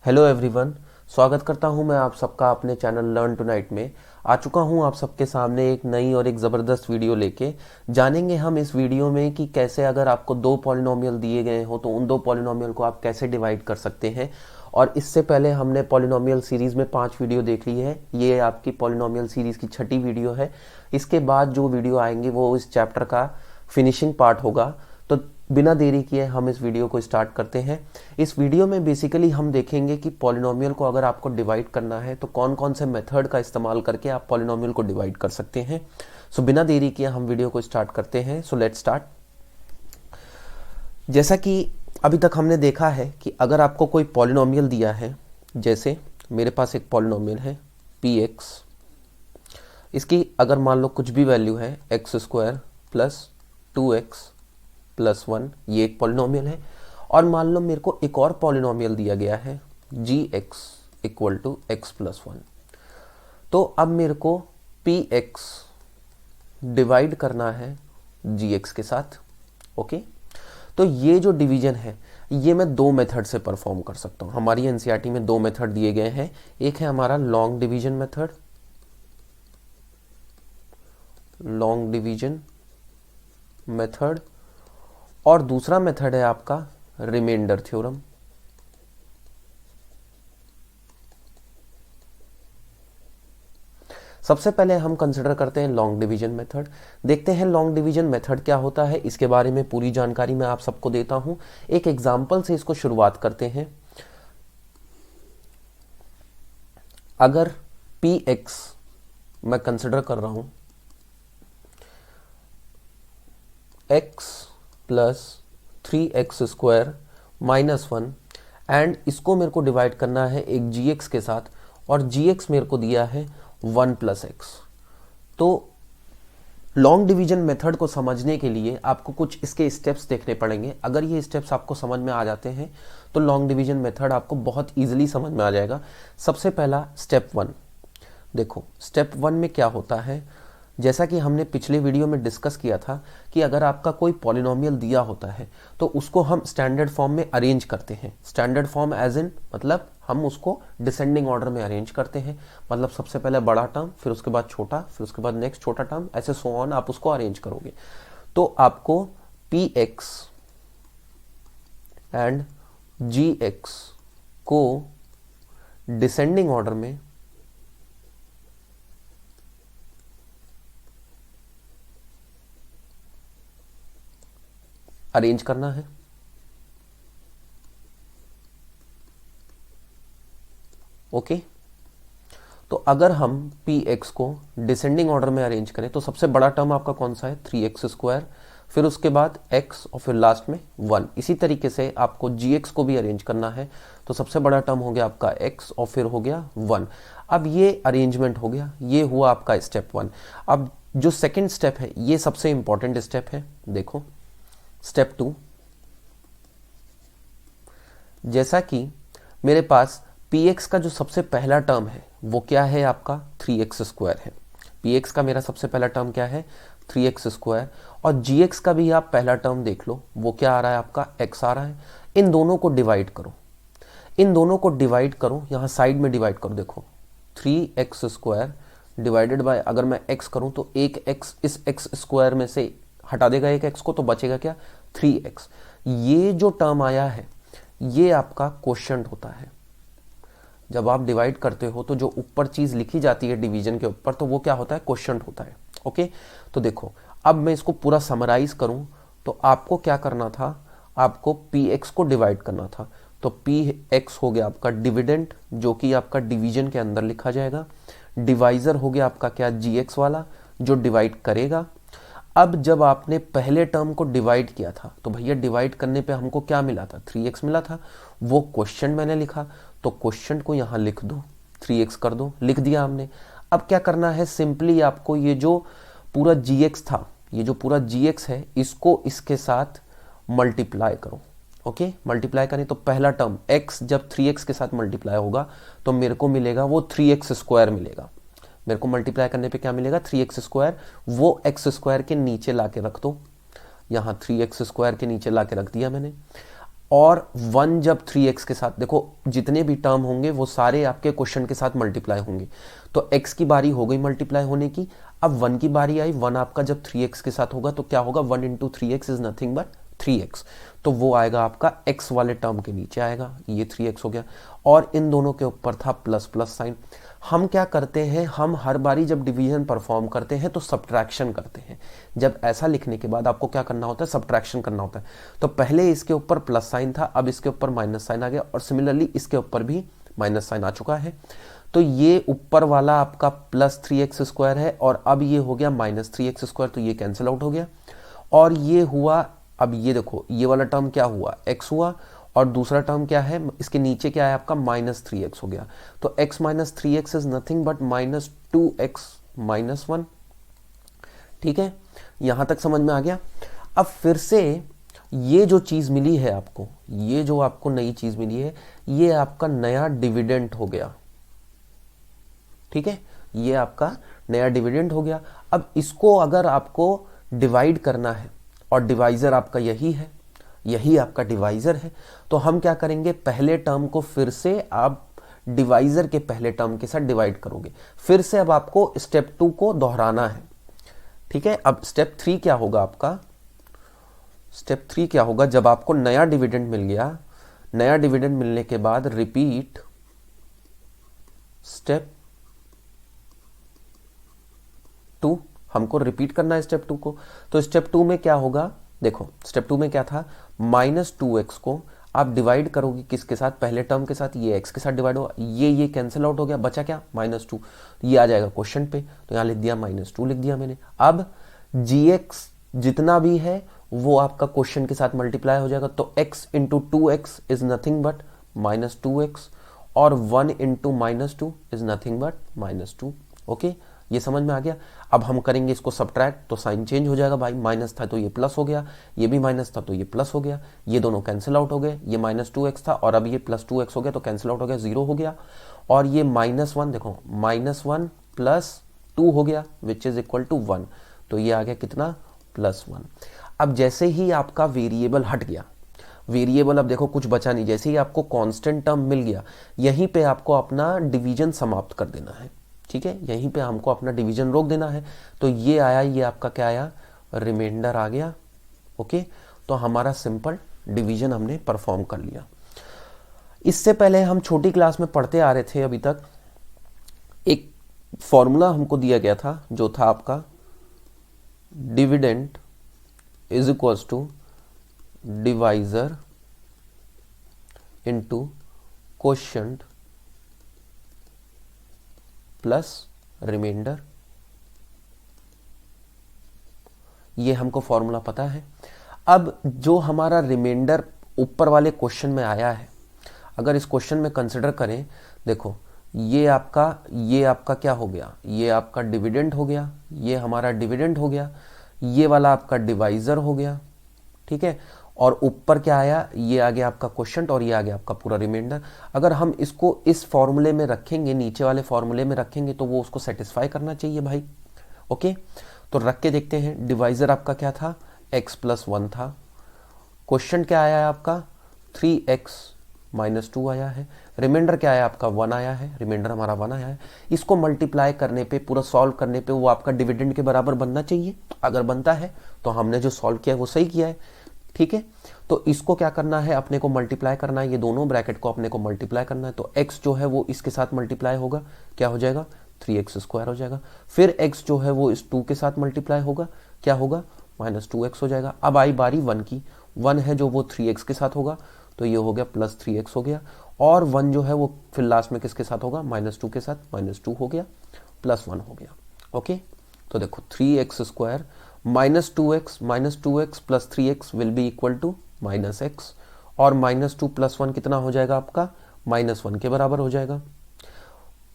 Hello everyone. स्वागत करता हूं मैं आप सबका अपने चैनल लर्न टुनाइट में। आ चुका हूं आप सबके सामने एक नई और एक ज़बरदस्त वीडियो लेके। जानेंगे हम इस वीडियो में कि कैसे अगर आपको दो पॉलिनोमियल दिए गए हो तो उन दो पॉलिनोमियल को आप कैसे डिवाइड कर सकते हैं। और इससे पहले हमने पॉलिनोमियल सीरीज़ में 5 वीडियो देख ली है। ये आपकी पॉलिनोमियल सीरीज़ की छठी वीडियो है। इसके बाद जो वीडियो आएंगे वो इस चैप्टर का फिनिशिंग पार्ट होगा। तो बिना देरी किए हम इस वीडियो को स्टार्ट करते हैं। इस वीडियो में बेसिकली हम देखेंगे कि पॉलिनोमियल को अगर आपको डिवाइड करना है तो कौन कौन से मेथड का इस्तेमाल करके आप पॉलिनोमियल को डिवाइड कर सकते हैं। सो बिना देरी किए हम वीडियो को स्टार्ट करते हैं। So let's start. जैसा कि अभी तक हमने देखा है कि अगर आपको कोई पॉलिनोमियल दिया है, जैसे मेरे पास एक पॉलिनोमियल है px, इसकी अगर मान लो कुछ भी वैल्यू है x² प्लस 2x प्लस 1, ये एक पॉलिनोमियल है। और मान लो मेरे को एक और पॉलिनोमियल दिया गया है gx equal to x plus 1। तो अब मेरे को px डिवाइड करना है gx के साथ। ओके, तो ये जो डिवीजन है ये मैं दो मेथड से परफॉर्म कर सकता हूँ। हमारी एनसीईआरटी में दो मेथड दिए गए हैं। एक है हमारा लॉन्ग डिवीजन मेथड, और दूसरा मेथड है आपका रिमाइंडर थ्योरम। सबसे पहले हम कंसिडर करते हैं लॉन्ग डिवीजन मेथड। देखते हैं लॉन्ग डिवीजन मेथड क्या होता है, इसके बारे में पूरी जानकारी मैं आप सबको देता हूं। एक एग्जांपल से इसको शुरुआत करते हैं। अगर px मैं कंसिडर कर रहा हूं x plus 3x² minus 1, and इसको मेरे को डिवाइड करना है एक gx के साथ, और gx मेरे को दिया है 1 प्लस x। तो लॉन्ग डिवीजन मेथड को समझने के लिए आपको कुछ इसके स्टेप्स देखने पड़ेंगे। अगर ये स्टेप्स आपको समझ में आ जाते हैं तो लॉन्ग डिवीजन मेथड आपको बहुत ईजिली समझ में आ जाएगा। सबसे पहला स्टेप 1 देखो। स्टेप 1 में क्या होता है, जैसा कि हमने पिछले वीडियो में डिस्कस किया था कि अगर आपका कोई पॉलिनोमियल दिया होता है तो उसको हम स्टैंडर्ड फॉर्म में अरेंज करते हैं। स्टैंडर्ड फॉर्म एज इन मतलब हम उसको डिसेंडिंग ऑर्डर में अरेंज करते हैं। मतलब सबसे पहले बड़ा टर्म, फिर उसके बाद छोटा, फिर उसके बाद नेक्स्ट छोटा टर्म, ऐसे सो ऑन आप उसको अरेंज करोगे। तो आपको px एंड gx को डिसेंडिंग ऑर्डर में अरेंज करना है। ओके, तो अगर हम px को डिसेंडिंग ऑर्डर में अरेंज करें तो सबसे बड़ा टर्म आपका कौन सा है, 3x², फिर उसके बाद x और फिर लास्ट में 1। इसी तरीके से आपको gx को भी अरेंज करना है। तो सबसे बड़ा टर्म हो गया आपका x और फिर हो गया 1। अब ये अरेंजमेंट हो गया, ये हुआ आपका स्टेप 1। अब जो सेकेंड स्टेप है ये सबसे इंपॉर्टेंट स्टेप है। देखो स्टेप 2, जैसा कि मेरे पास px का जो सबसे पहला टर्म है वो क्या है, आपका 3x² है। px का मेरा सबसे पहला टर्म क्या है, 3x², और gx का भी आप पहला टर्म देख लो, वो क्या आ रहा है, आपका x आ रहा है। इन दोनों को डिवाइड करो, इन दोनों को डिवाइड करो, यहाँ साइड में डिवाइड करो। देखो 3x² डिवाइडेड बाय, अगर मैं x करूं तो एक x इस x² में से हटा देगा एक x को, तो बचेगा क्या, 3x। ये जो टर्म आया है ये आपका क्वोशिएंट होता है। जब आप डिवाइड करते हो तो जो ऊपर चीज लिखी जाती है डिवीजन के ऊपर, तो वो क्या होता है, क्वोशिएंट होता है। ओके, तो देखो अब मैं इसको पूरा समराइज करूं तो आपको क्या करना था, आपको px को डिवाइड करना था। तो px हो गया आपका डिविडेंड, जो कि आपका डिवीजन के अंदर लिखा जाएगा। डिवाइजर हो गया आपका क्या, gx वाला, जो डिवाइड करेगा। अब जब आपने पहले टर्म को डिवाइड किया था तो भैया डिवाइड करने पे हमको क्या मिला था, 3x मिला था। वो क्वोशिएंट मैंने लिखा, तो क्वोशिएंट को यहां लिख दो, 3x कर दो, लिख दिया हमने। अब क्या करना है, सिंपली आपको ये जो पूरा gx था, ये जो पूरा gx है, इसको इसके साथ मल्टीप्लाई करो। ओके, मल्टीप्लाई करें तो पहला टर्म x जब 3x के साथ मल्टीप्लाई होगा तो मेरे को मिलेगा वो 3x² मिलेगा। मेरे को मल्टीप्लाई करने पे क्या मिलेगा, 3x²। वो x² के नीचे ला के रख दो, यहाँ 3x² के नीचे ला के रख दिया मैंने। और 1 जब 3x के साथ, देखो जितने भी टर्म होंगे वो सारे आपके क्वेश्चन के साथ मल्टीप्लाई होंगे। तो x की बारी हो गई मल्टीप्लाई होने की, अब 1 की बारी आई। 1 आपका जब 3x के साथ होगा तो क्या होगा, 1 into 3x is nothing but 3x, तो वो आएगा आपका x वाले टर्म के नीचे आएगा, ये 3x हो गया। और इन दोनों के ऊपर था प्लस प्लस साइन। हम क्या करते हैं, हम हर बारी जब डिवीजन परफॉर्म करते हैं तो सब्ट्रैक्शन करते हैं। जब ऐसा लिखने के बाद आपको क्या करना होता है, सब्ट्रैक्शन करना होता है। तो पहले इसके ऊपर प्लस साइन था, अब इसके ऊपर माइनस साइन आ गया, और सिमिलरली इसके ऊपर भी माइनस साइन आ चुका है। तो ये ऊपर वाला आपका प्लस 3x² है, और अब ये हो गया माइनस 3x², तो ये कैंसिल आउट हो गया। और ये हुआ, अब ये देखो ये वाला टर्म क्या हुआ, x हुआ, और दूसरा टर्म क्या है, इसके नीचे क्या है आपका माइनस 3x हो गया। तो x minus 3x is nothing but minus 2x minus 1। ठीक है, यहां तक समझ में आ गया। अब फिर से ये जो चीज मिली है आपको, ये जो आपको नई चीज मिली है, ये आपका नया डिविडेंड हो गया। ठीक है, ये आपका नया डिविडेंड हो गया। अब इसको अगर आपको डिवाइड करना है, और डिवाइजर आपका यही है, यही आपका डिवाइजर है, तो हम क्या करेंगे, पहले टर्म को फिर से आप डिवाइजर के पहले टर्म के साथ डिवाइड करोगे। फिर से अब आपको स्टेप 2 को दोहराना है। ठीक है, अब स्टेप 3 क्या होगा आपका, स्टेप 3 क्या होगा, जब आपको नया डिविडेंड मिल गया, नया डिविडेंड मिलने के बाद रिपीट स्टेप 2, हमको रिपीट करना है स्टेप 2 को। तो स्टेप 2 में क्या होगा, देखो स्टेप 2 में क्या था, माइनस 2x को आप डिवाइड करोगे किसके साथ, पहले टर्म के साथ, ये x के साथ डिवाइड होगा, ये कैंसिल आउट हो गया, बचा क्या -2, ये आ जाएगा क्वेश्चन पे, तो यहां लिख दिया -2 लिख दिया मैंने। अब gx जितना भी है वो आपका क्वेश्चन के साथ मल्टीप्लाई हो जाएगा, तो x into 2x is nothing but -2x, और 1 into -2 is nothing but -2। Okay, ये समझ में आ गया। अब हम करेंगे इसको सब्ट्रैक्ट, तो साइन चेंज हो जाएगा भाई, माइनस था तो ये प्लस हो गया, ये भी माइनस था तो ये प्लस हो गया, ये दोनों कैंसिल आउट हो गए, ये -2x था और अब ये +2x हो गया, तो कैंसिल आउट हो गया, 0 हो गया। और ये -1 देखो, -1 + 2 हो गया विच इज इक्वल टू 1, तो ये आ गया कितना, +1। अब जैसे ही आपका वेरिएबल हट गया, वेरिएबल अब देखो कुछ बचा नहीं, जैसे ही आपको कांस्टेंट टर्म मिल गया, यहीं पे आपको अपना डिवीजन समाप्त कर देना है। ठीक है, यहीं पे हमको अपना डिवीजन रोक देना है। तो ये आया, ये आपका क्या आया, रिमाइंडर आ गया। ओके, तो हमारा सिंपल डिवीजन हमने परफॉर्म कर लिया। इससे पहले हम छोटी क्लास में पढ़ते आ रहे थे, अभी तक एक फॉर्मूला हमको दिया गया था जो था आपका dividend is equals to divisor into quotient plus remainder. ये हमको फॉर्मूला पता है। अब जो हमारा रिमाइंडर ऊपर वाले क्वेश्चन में आया है, अगर इस क्वेश्चन में कंसिडर करें, देखो ये आपका क्या हो गया, ये आपका डिविडेंड हो गया, ये हमारा डिविडेंड हो गया, ये वाला आपका डिवाइजर हो गया। ठीक है, और ऊपर क्या आया, ये आ गया आपका क्वेश्चन और ये आ गया आपका पूरा रिमाइंडर। अगर हम इसको इस फॉर्मूले में रखेंगे, नीचे वाले फॉर्मूले में रखेंगे, तो वो उसको सेटिस्फाई करना चाहिए भाई। ओके, तो रख के देखते हैं। डिवाइजर आपका क्या था, x + 1 था। क्वेश्चन क्या आया है आपका, 3x - 2 आया है। रिमाइंडर क्या आया आपका, 1 आया है, रिमाइंडर हमारा 1 आया है। इसको मल्टीप्लाई करने पे, पूरा सॉल्व करने पे वो आपका डिविडेंड के बराबर बनना चाहिए। अगर बनता है तो हमने जो सॉल्व किया है वो सही किया है। ठीक है, तो इसको क्या करना है, अपने को मल्टीप्लाई करना है, ये दोनों ब्रैकेट को अपने को मल्टीप्लाई करना है। तो x जो है वो इसके साथ मल्टीप्लाई होगा, क्या हो जाएगा, 3x² हो जाएगा। फिर x जो है वो इस 2 के साथ मल्टीप्लाई होगा, क्या होगा, -2x हो जाएगा। अब आई बारी 1 की, 1 है जो वो 3x के साथ होगा, तो ये हो गया +3x हो गया। और 1 जो है वो फिर लास्ट में किसके साथ होगा, -2 के साथ, -2 हो गया, +1 हो गया। ओके, तो देखो 3x² -2x + 3x will be equal to -x, और -2 + 1 कितना हो जाएगा आपका, -1 के बराबर हो जाएगा,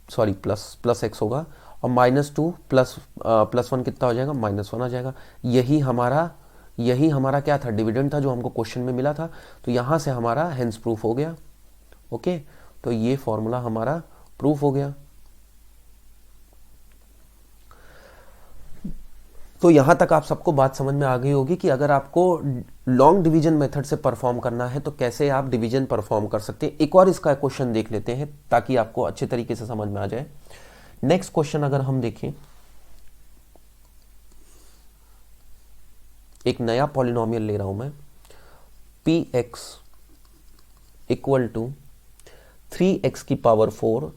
सॉरी प्लस x होगा, और -2 + 1 कितना हो जाएगा, -1 आ जाएगा। यही हमारा क्या था, डिविडेंड था जो हमको क्वेश्चन में मिला था। तो यहां से हमारा हेंस प्रूफ हो गया। ओके, तो ये फॉर्मूला हमारा प्रूफ हो गया। तो यहां तक आप सबको बात समझ में आ गई होगी कि अगर आपको लॉन्ग डिवीजन मेथड से परफॉर्म करना है तो कैसे आप डिवीजन परफॉर्म कर सकते हैं, एक और इसका क्वेश्चन देख लेते हैं ताकि आपको अच्छे तरीके से समझ में आ जाए। नेक्स्ट क्वेश्चन अगर हम देखें, एक नया पॉलिनोमियल ले रहा हूं मैं, px इक्वल टू 3x की पावर 4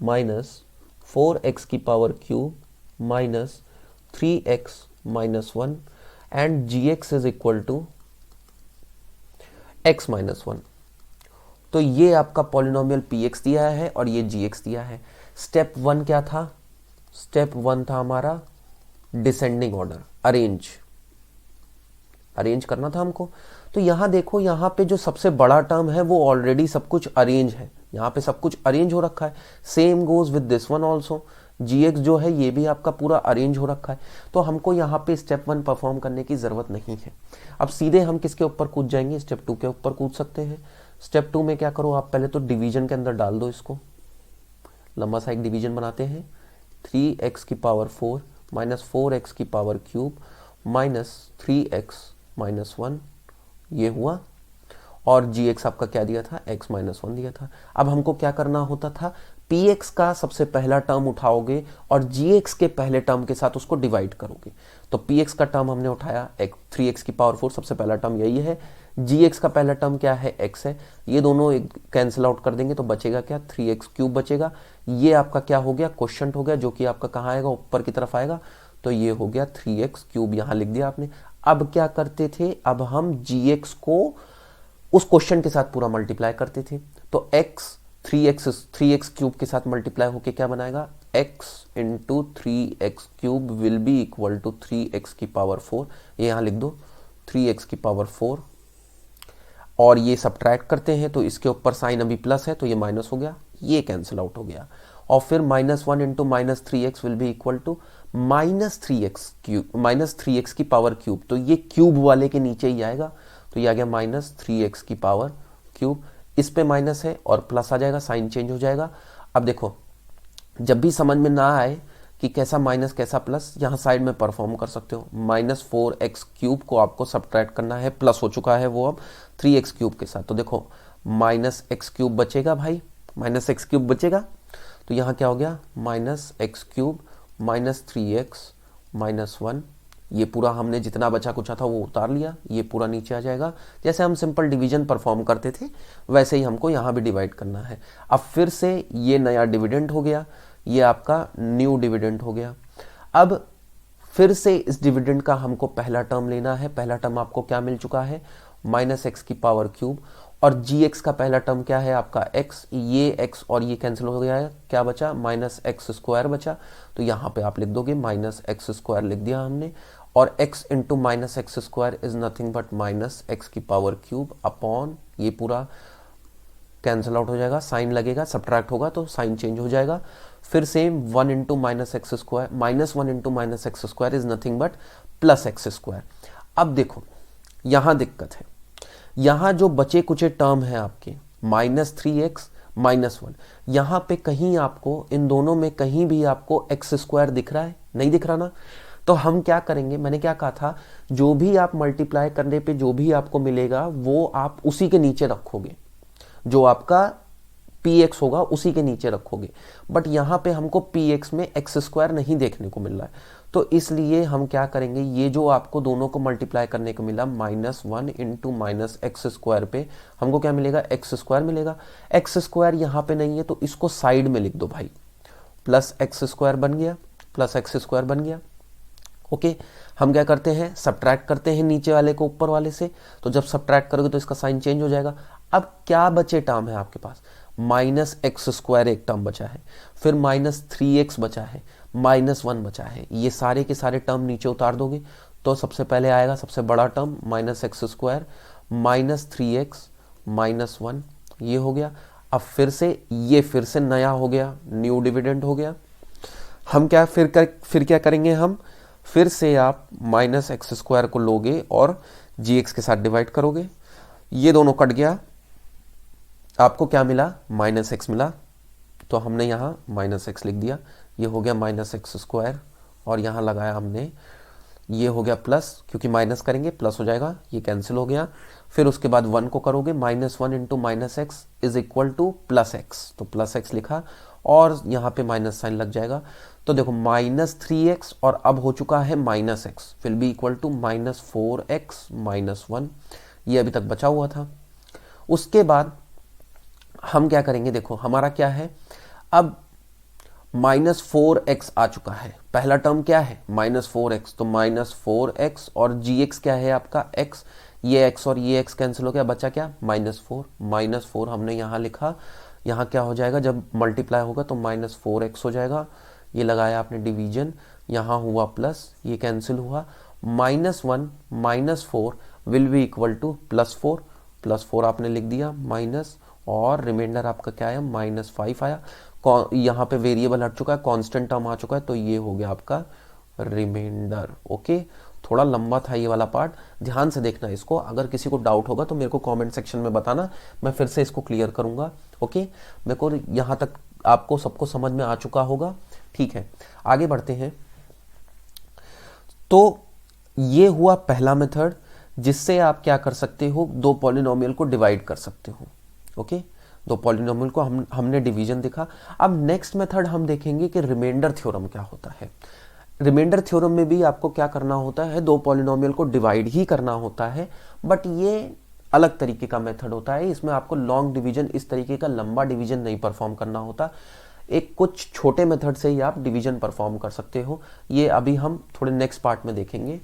माइनस 4x की power cube minus 3x minus 1 and gx is equal to x minus 1। तो ये आपका पॉलिनोमियल px दिया है और ये gx दिया है। स्टेप 1 क्या था? स्टेप 1 था हमारा डिसेंडिंग ऑर्डर, अरेंज करना था हमको। तो यहां देखो, यहां पे जो सबसे बड़ा टर्म है वो ऑलरेडी सब कुछ अरेंज है, यहां पे सब कुछ अरेंज हो रखा है। Same goes with this one also, gx जो है ये भी आपका पूरा अरेंज हो रखा है। तो हमको यहाँ पे स्टेप 1 परफॉर्म करने की जरूरत नहीं है। अब सीधे हम किसके ऊपर कूद जाएंगे? स्टेप 2 के ऊपर कूद सकते हैं। स्टेप 2 में क्या करो आप, पहले तो डिवीजन के अंदर डाल दो इसको, लंबा सा एक डिवीजन बनाते हैं। 3x की पावर 4 माइनस 4x की power cube minus 3x minus 1, ये हुआ। और gx आपका क्या दिया था? x माइनस 1 दिया था। अब हमको क्या करना होता था? px का सबसे पहला टर्म उठाओगे और gx के पहले टर्म के साथ उसको डिवाइड करोगे। तो px का टर्म हमने उठाया 3x की पावर 4, सबसे पहला टर्म यही है। gx का पहला टर्म क्या है? x है। ये दोनों कैंसिल आउट कर देंगे तो बचेगा क्या? 3x क्यूब बचेगा। ये आपका क्या हो गया? क्वोशिएंट हो गया, जो कि आपका कहाँ आएगा? ऊपर की तरफ आएगा। तो ये हो गया 3x क्यूब, यहां लिख दिया आपने। अब क्या करते थे? अब हम gx को उस क्वेश्चन के साथ पूरा मल्टीप्लाई करते थे। तो x 3x क्यूब के साथ मल्टीप्लाई होके क्या बनाएगा? x into 3x cube will be equal to 3x की पावर 4। ये यहां लिख दो 3x की पावर 4, और ये सब्ट्रैक्ट करते हैं तो इसके ऊपर साइन अभी प्लस है तो ये माइनस हो गया, ये कैंसिल आउट हो गया। और फिर -1 into minus 3x will be equal to minus 3x की पावर क्यूब। तो ये क्यूब वाले के नीचे ही आएगा, तो ये आ गया -3x की पावर क्यूब। इस पे माइनस है और प्लस आ जाएगा, साइन चेंज हो जाएगा। अब देखो, जब भी समझ में ना आए कि कैसा माइनस कैसा प्लस, यहां साइड में परफॉर्म कर सकते हो। -4x क्यूब को आपको सब्ट्रैक्ट करना है, प्लस हो चुका है वो अब 3x क्यूब के साथ। तो देखो -x क्यूब बचेगा भाई, -x क्यूब बचेगा। तो यहां क्या हो गया? -x cube minus 3x minus 1, ये पूरा हमने जितना बचा कुचा था वो उतार लिया, ये पूरा नीचे आ जाएगा। जैसे हम सिंपल डिवीजन परफॉर्म करते थे वैसे ही हमको यहाँ भी डिवाइड करना है। अब फिर से ये नया डिविडेंड हो गया, ये आपका न्यू डिविडेंड हो गया। अब फिर से इस डिविडेंड का हमको पहला टर्म लेना है। पहला टर्म आपको क्या मिल चुका है? -x की पावर क्यूब। और gx का पहला टर्म क्या है आपका? x, ये x और ये कैंसिल हो गया है, क्या बचा? -x² बचा। तो यहाँ पे आप लिख दोगे -x² लिख दिया हमने। और x into -x² is nothing but -x की पावर क्यूब अपॉन, ये पूरा कैंसिल आउट हो जाएगा, साइन लगेगा, सब्ट्रैक्ट होगा तो साइन चेंज हो जाएगा। फिर same 1 into -x² -1 into -x² is nothing but +x²। अब देखो यहां दिक्कत है, यहां जो बचे कुचे टर्म है आपके -3x -1, यहां पे कहीं आपको इन दोनों में कहीं भी आपको x² दिख रहा है? नहीं दिख रहा ना। तो हम क्या करेंगे, मैंने क्या कहा था, जो भी आप मल्टीप्लाई करने पे जो भी आपको मिलेगा वो आप उसी के नीचे रखोगे, जो आपका px होगा उसी के नीचे रखोगे। बट यहां पे हमको px में x² नहीं देखने को मिल रहा है, तो इसलिए हम क्या करेंगे, ये जो आपको दोनों को मल्टीप्लाई करने को मिला -1 इंटू -x² पे हमको क्या मिलेगा? x² मिलेगा। x² यहां पे नहीं है तो इसको साइड में लिख दो भाई, +x² बन गया, +x² बन गया। ओके, हम क्या करते हैं? सब्ट्रैक्ट करते हैं नीचे वाले को ऊपर वाले से। तो जब सब्ट्रैक्ट करोगे तो इसका साइन चेंज हो जाएगा। अब क्या बचे टर्म है आपके पास? -x² एक टर्म बचा है, फिर -3x बचा है, -1 बचा है। ये सारे के सारे टर्म नीचे उतार दोगे तो सबसे पहले आएगा सबसे बड़ा टर्म -x² -3x -1, ये हो गया। अब फिर से ये फिर से नया हो गया, न्यू डिविडेंड हो गया। हम क्या फिर क्या करेंगे? हम फिर से आप -x² को लोगे और gx के साथ डिवाइड करोगे, ये दोनों कट गया, आपको क्या मिला? -x मिला। तो हमने यहाँ -x लिख दिया, ये हो गया -x² और यहाँ लगाया हमने ये हो गया प्लस, क्योंकि माइनस करेंगे प्लस हो जाएगा, ये कैंसिल हो गया। फिर उसके बाद 1 को करोगे, -1 into -x is equal to +x, तो +x लिखा और यहाँ पे माइनस साइन लग जाएगा। तो देखो -3x और अब हो चुका है -x, will be equal to -4x -1, ये अभी तक बचा हुआ था। उसके बाद हम क्या करेंगे, देखो हमारा क्या है, अब -4x आ चुका है, पहला टर्म क्या है -4x, तो -4x और gx क्या है आपका x, ये x और ये x कैंसिल हो गया, बचा क्या -4 हमने यहाँ लिखा, यहाँ क्या हो जाएगा जब मल्टीप्लाई होगा तो -4x हो जाएगा, ये लगाया आपने डिवीजन, यहाँ हुआ प्लस, ये कैंसिल हुआ, -1 -4 विल बी इक्वल टू +4, +4 आपने लिख दिया माइनस, और रिमाइंडर आपका क्या आया -5 आया। यहाँ पे वेरिएबल हट चुका है, कांस्टेंट टर्म आ चुका है, तो ये हो गया आपका रिमाइंडर। ओके, थोड़ा लंबा था ये वाला पार्ट, ध्यान से देखना इसको, अगर किसी को डाउट होगा तो मेरे को कमेंट सेक्शन में बताना, मैं फिर से इसको क्लियर करूंगा। ओके, मेरे को यहाँ तक आपको सबको समझ में आ चुका होगा, ठीक है, आगे बढ़ते हैं। तो ये हुआ पहला मेथड, जिससे आप क्या कर सकते हो, दो पॉलिनोमियल को डिवाइड कर सकते हो। ओके, दो पॉलिनोमियल को हमने डिवीजन देखा। अब नेक्स्ट मेथड हम देखेंगे कि रिमाइंडर थ्योरम क्या होता है। रिमाइंडर थ्योरम में भी आपको क्या करना होता है, दो पॉलिनोमियल को डिवाइड ही करना होता है, बट ये अलग तरीके का मेथड होता है, इसमें आपको लॉन्ग डिवीजन, इस तरीके का लंबा डिवीजन नहीं परफॉर्म करना होता, एक कुछ छोटे मेथड से ही आप डिवीजन परफॉर्म कर सकते हो। ये अभी हम थोड़े नेक्स्ट पार्ट में देखेंगे।